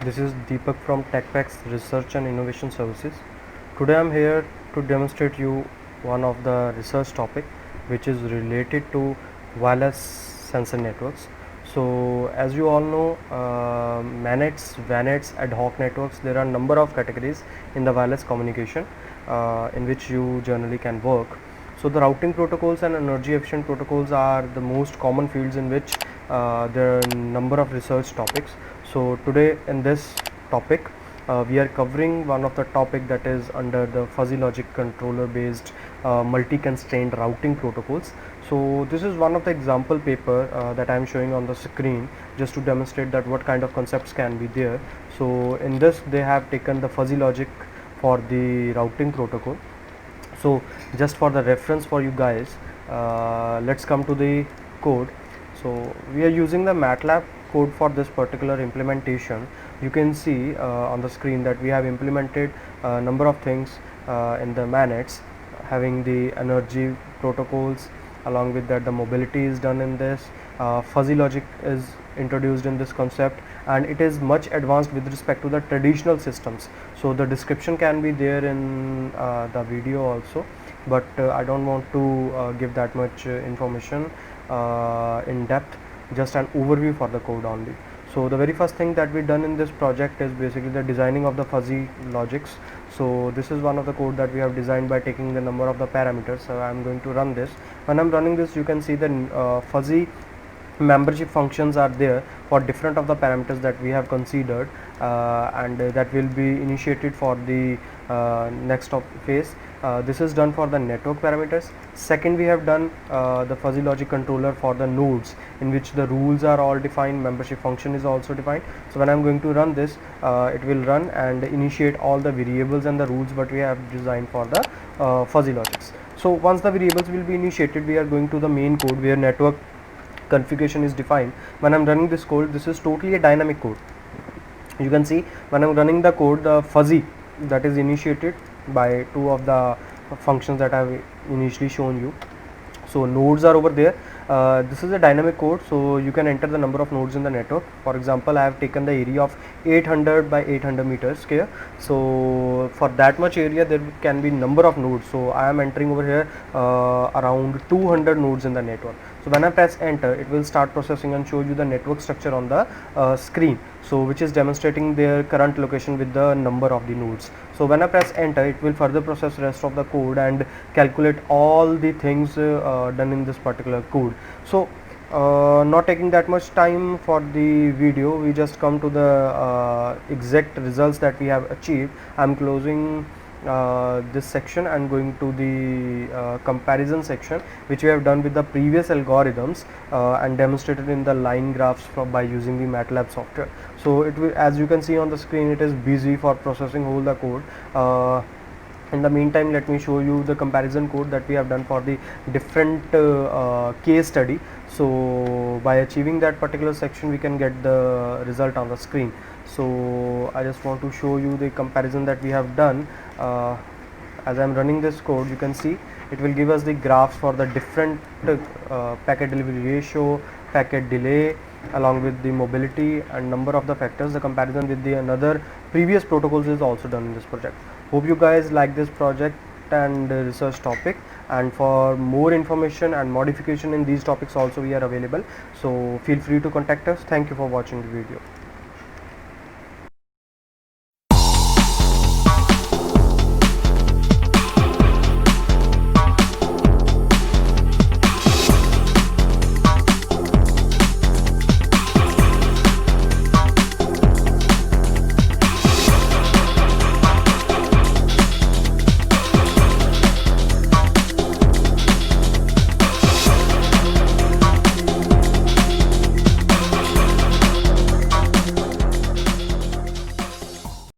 This is Deepak from TechPax Research and Innovation Services. Today I am here to demonstrate you one of the research topic which is related to wireless sensor networks. So as you all know, MANETs, VANETs, ad hoc networks, there are number of categories in the wireless communication in which you generally can work. So the routing protocols and energy efficient protocols are the most common fields in which there are number of research topics. So today in this topic we are covering one of the topic that is under the fuzzy logic controller based multi-constrained routing protocols. So this is one of the example paper that I am showing on the screen just to demonstrate that what kind of concepts can be there. So in this they have taken the fuzzy logic for the routing protocol. So just for the reference for you guys, let's come to the code. So we are using the MATLAB code for this particular implementation. You can see on the screen that we have implemented a number of things in the MANETs, having the energy protocols. Along with that, the mobility is done in this. Fuzzy logic is introduced in this concept, and it is much advanced with respect to the traditional systems. So the description can be there in the video also, but I don't want to give that much information in depth, just an overview for the code only. So the very first thing that we done in this project is basically the designing of the fuzzy logics. So this is one of the code that we have designed by taking the number of the parameters. So I am going to run this. When I am running this, you can see the fuzzy membership functions are there for different of the parameters that we have considered, and that will be initiated for the next phase. This is done for the network parameters. Second, we have done the fuzzy logic controller for the nodes, in which the rules are all defined, membership function is also defined. So when I am going to run this, it will run and initiate all the variables and the rules what we have designed for the fuzzy logics. So once the variables will be initiated, we are going to the main code where network configuration is defined. When I'm running this code, this is totally a dynamic code. You can see when I'm running the code, the fuzzy that is initiated by two of the functions that I've initially shown you. So nodes are over there. This is a dynamic code, so you can enter the number of nodes in the network. For example, I have taken the area of 800 by 800 meters square. So for that much area there can be number of nodes. So I am entering over here around 200 nodes in the network. So when I press enter, it will start processing and show you the network structure on the screen, so which is demonstrating their current location with the number of the nodes. So when I press enter, it will further process rest of the code and calculate all the things done in this particular code. So not taking that much time for the video, we just come to the exact results that we have achieved. I am closing this section and going to the comparison section, which we have done with the previous algorithms and demonstrated in the line graphs by using the MATLAB software. So it will, as you can see on the screen, it is busy for processing all the code. In the meantime, let me show you the comparison code that we have done for the different case study. So by achieving that particular section, we can get the result on the screen. So I just want to show you the comparison that we have done. As I am running this code, you can see it will give us the graphs for the different packet delivery ratio, packet delay, along with the mobility and number of the factors. The comparison with the another previous protocols is also done in this project. Hope you guys like this project and research topic, and for more information and modification in these topics also we are available. So feel free to contact us. Thank you for watching the video.